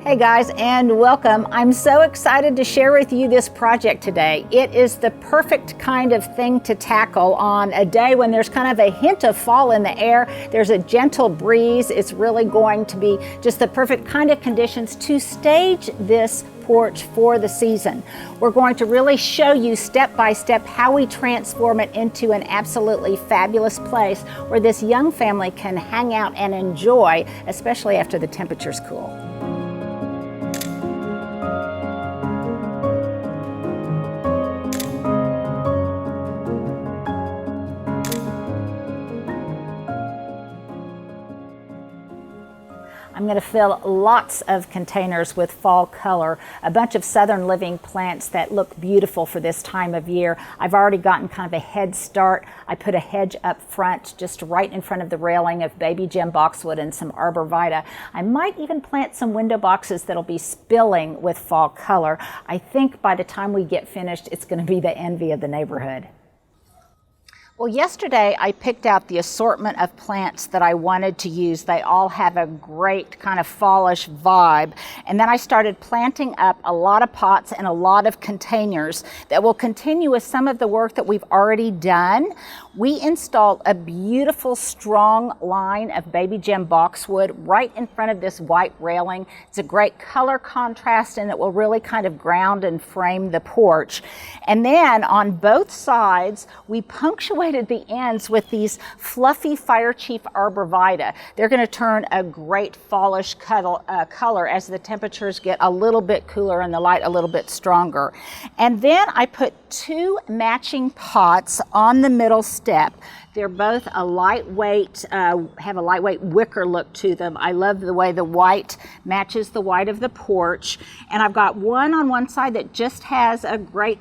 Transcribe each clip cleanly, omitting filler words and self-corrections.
Hey guys, and welcome. I'm so excited to share with you this project today. It is the perfect kind of thing to tackle on a day when there's kind of a hint of fall in the air. There's a gentle breeze. It's really going to be just the perfect kind of conditions to stage this porch for the season. We're going to really show you step by step how we transform it into an absolutely fabulous place where this young family can hang out and enjoy, especially after the temperatures cool. I'm going to fill lots of containers with fall color, a bunch of southern living plants that look beautiful for this time of year. I've already gotten kind of a head start. I put a hedge up front, just right in front of the railing, of baby gem boxwood and some arborvitae. I might even plant some window boxes that'll be spilling with fall color. I think by the time we get finished, it's going to be the envy of the neighborhood. Well, yesterday I picked out the assortment of plants that I wanted to use. They all have a great kind of fallish vibe. And then I started planting up a lot of pots and a lot of containers that will continue with some of the work that we've already done. We installed a beautiful strong line of baby gem boxwood right in front of this white railing. It's a great color contrast, and it will really kind of ground and frame the porch. And then on both sides, we punctuated the ends with these fluffy Fire Chief arborvitae. They're going to turn a great fallish color as the temperatures get a little bit cooler and the light a little bit stronger. And then I put two matching pots on the middle step. They're both a lightweight, have a lightweight wicker look to them. I love the way the white matches the white of the porch. And I've got one on one side that just has a great,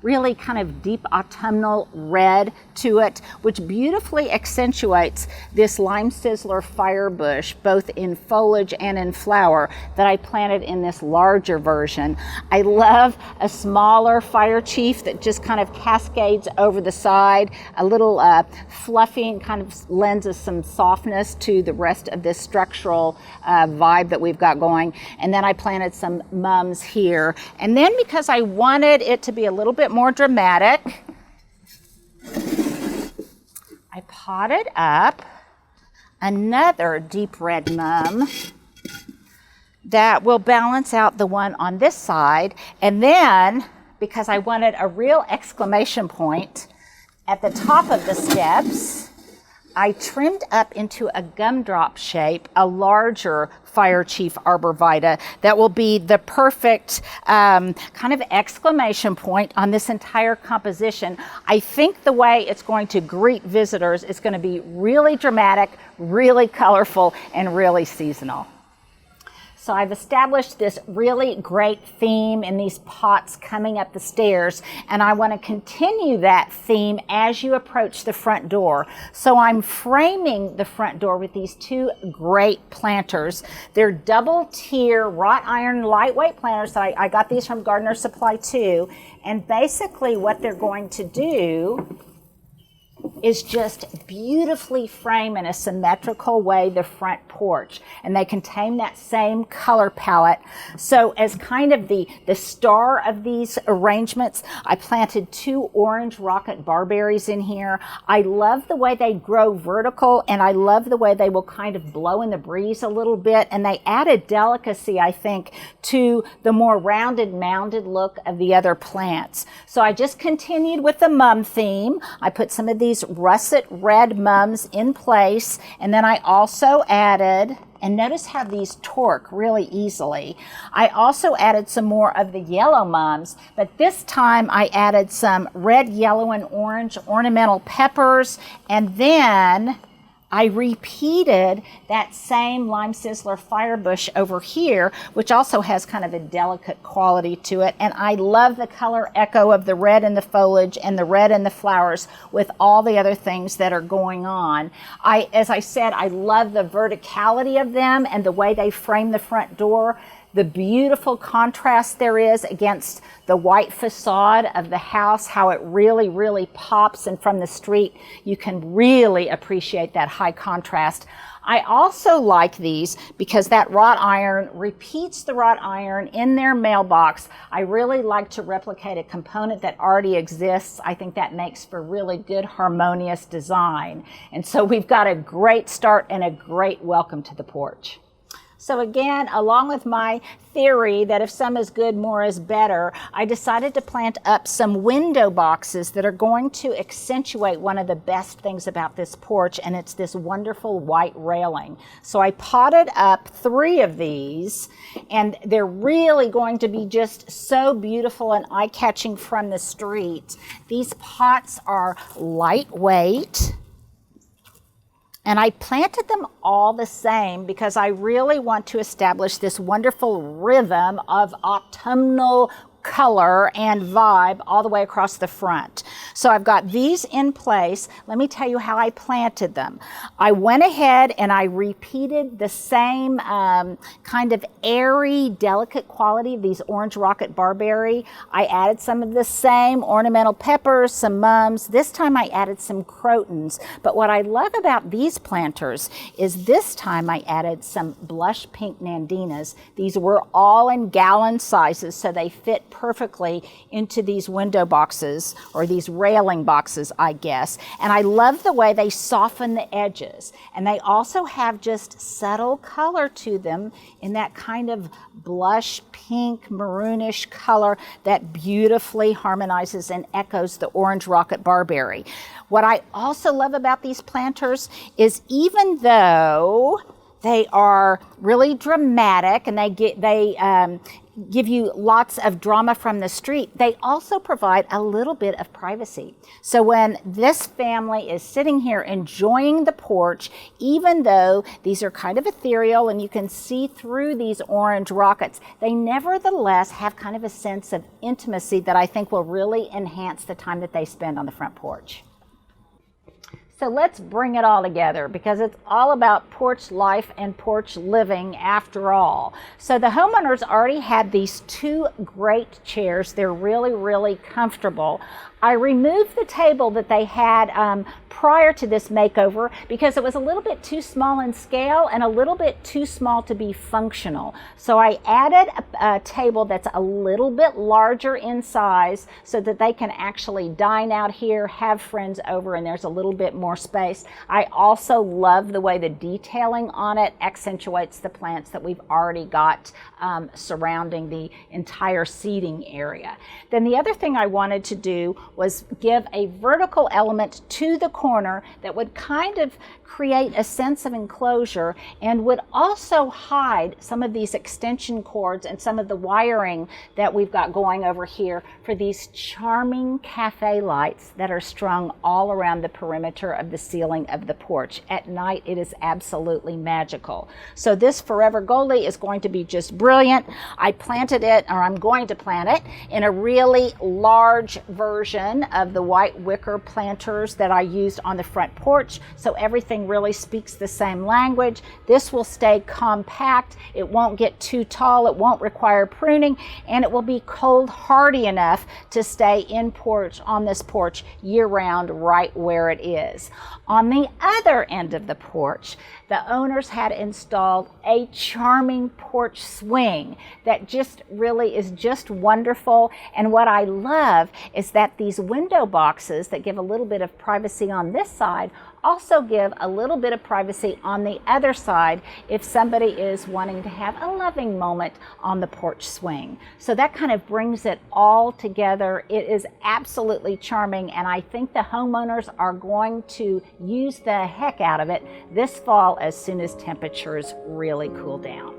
really kind of deep autumnal red to it, which beautifully accentuates this lime sizzler firebush, both in foliage and in flower, that I planted in this larger version. I love a smaller Fire Chief that just kind of cascades over the side, a little fluffy, and kind of lends us some softness to the rest of this structural vibe that we've got going. And then I planted some mums here. And then, because I wanted it to be a little bit more dramatic, I potted up another deep red mum that will balance out the one on this side. And then, because I wanted a real exclamation point at the top of the steps, I trimmed up into a gumdrop shape a larger Fire Chief arborvitae that will be the perfect kind of exclamation point on this entire composition. I think the way it's going to greet visitors is going to be really dramatic, really colorful, and really seasonal. So I've established this really great theme in these pots coming up the stairs, and I want to continue that theme as you approach the front door. So I'm framing the front door with these two great planters. They're double tier wrought iron lightweight planters. I got these from Gardener Supply too. And basically what they're going to do is just beautifully frame in a symmetrical way the front porch, and they contain that same color palette. So as kind of the star of these arrangements, I planted two orange rocket barberries in here. I love the way they grow vertical, and I love the way they will kind of blow in the breeze a little bit, and they add a delicacy, I think, to the more rounded, mounded look of the other plants. So I just continued with the mum theme. I put some of these russet red mums in place, and then I also added, and notice how these torque really easily, I also added some more of the yellow mums, but this time I added some red, yellow, and orange ornamental peppers, and then I repeated that same lime sizzler firebush over here, which also has kind of a delicate quality to it. And I love the color echo of the red in the foliage and the red in the flowers with all the other things that are going on. As I said, I love the verticality of them and the way they frame the front door. the beautiful contrast there is against the white facade of the house, how it really, really pops, and from the street you can really appreciate that high contrast. I also like these because that wrought iron repeats the wrought iron in their mailbox. I really like to replicate a component that already exists. I think that makes for really good harmonious design. And so we've got a great start and a great welcome to the porch. So again, along with my theory that if some is good, more is better, I decided to plant up some window boxes that are going to accentuate one of the best things about this porch, and it's this wonderful white railing. So I potted up 3 of these, and they're really going to be just so beautiful and eye-catching from the street. These pots are lightweight. And I planted them all the same because I really want to establish this wonderful rhythm of autumnal color and vibe all the way across the front. So I've got these in place. Let me tell you how I planted them. I went ahead and I repeated the same kind of airy, delicate quality of these orange rocket barberry. I added some of the same ornamental peppers, some mums. This time I added some crotons. But what I love about these planters is this time I added some blush pink nandinas. These were all in gallon sizes, so they fit perfectly into these window boxes, or these railing boxes, I guess. And I love the way they soften the edges. And they also have just subtle color to them in that kind of blush pink, maroonish color that beautifully harmonizes and echoes the orange rocket barberry. What I also love about these planters is even though they are really dramatic and they give you lots of drama from the street, they also provide a little bit of privacy. So when this family is sitting here enjoying the porch, even though these are kind of ethereal and you can see through these orange rockets, they nevertheless have kind of a sense of intimacy that I think will really enhance the time that they spend on the front porch. So let's bring it all together because it's all about porch life and porch living after all. So the homeowners already had these 2 great chairs. They're really, really comfortable. I removed the table that they had prior to this makeover because it was a little bit too small in scale and a little bit too small to be functional. So I added a table that's a little bit larger in size so that they can actually dine out here, have friends over, and there's a little bit more space. I also love the way the detailing on it accentuates the plants that we've already got surrounding the entire seating area. Then the other thing I wanted to do was give a vertical element to the corner that would kind of create a sense of enclosure and would also hide some of these extension cords and some of the wiring that we've got going over here for these charming cafe lights that are strung all around the perimeter of the ceiling of the porch. At night, it is absolutely magical. So this Forever Goalie is going to be just brilliant. I planted it, or I'm going to plant it, in a really large version of the white wicker planters that I used on the front porch, so everything really speaks the same language. This will stay compact, it won't get too tall, it won't require pruning, and it will be cold hardy enough to stay on this porch year-round right where it is. On the other end of the porch, the owners had installed a charming porch swing that just really is just wonderful. And what I love is that these window boxes that give a little bit of privacy on this side also give a little bit of privacy on the other side if somebody is wanting to have a loving moment on the porch swing. So that kind of brings it all together. It is absolutely charming, and I think the homeowners are going to use the heck out of it this fall as soon as temperatures really cool down.